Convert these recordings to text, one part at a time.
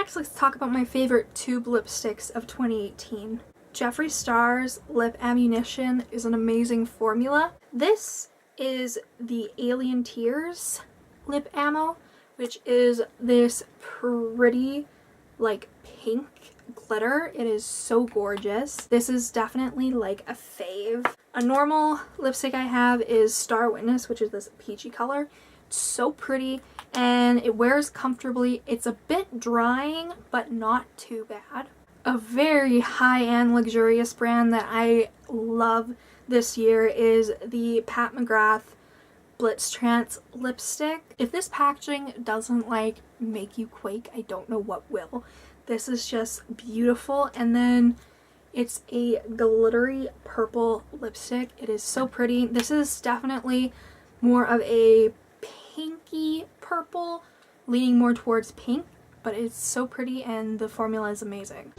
Next, let's talk about my favorite tube lipsticks of 2018. Jeffree Star's Lip Ammunition is an amazing formula. This is the Alien Tears lip ammo, which is this pretty like pink glitter. It is so gorgeous. This is definitely like a fave. A normal lipstick I have is Star Witness, which is this peachy color. It's so pretty and it wears comfortably. It's a bit drying, but not too bad. A very high-end luxurious brand that I love this year is the Pat McGrath Blitz Trance lipstick. If this packaging doesn't like make you quake, I don't know what will. This is just beautiful. And then it's a glittery purple lipstick. It is so pretty. This is definitely more of a pinky purple, leaning more towards pink, but it's so pretty and the formula is amazing.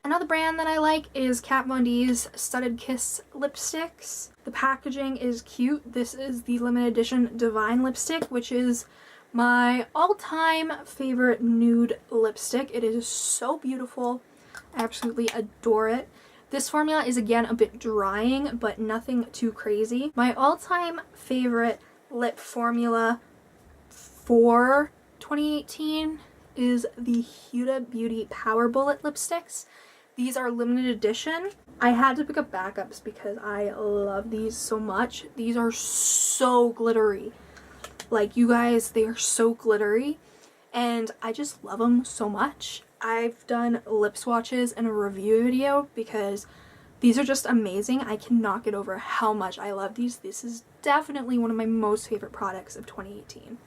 Another brand that I like is Kat Von D's Studded Kiss lipsticks. The packaging is cute. This is the limited edition Divine lipstick, which is my all-time favorite nude lipstick. It is so beautiful. I absolutely adore it. This formula is again a bit drying, but nothing too crazy. My all-time favorite lip formula for 2018 is the Huda Beauty Power Bullet lipsticks. These are limited edition. I had to pick up backups because I love these so much. These are so glittery. Like, you guys, they are so glittery and I just love them so much. I've done lip swatches and a review video because these are just amazing. I cannot get over how much I love these. This is definitely one of my most favorite products of 2018.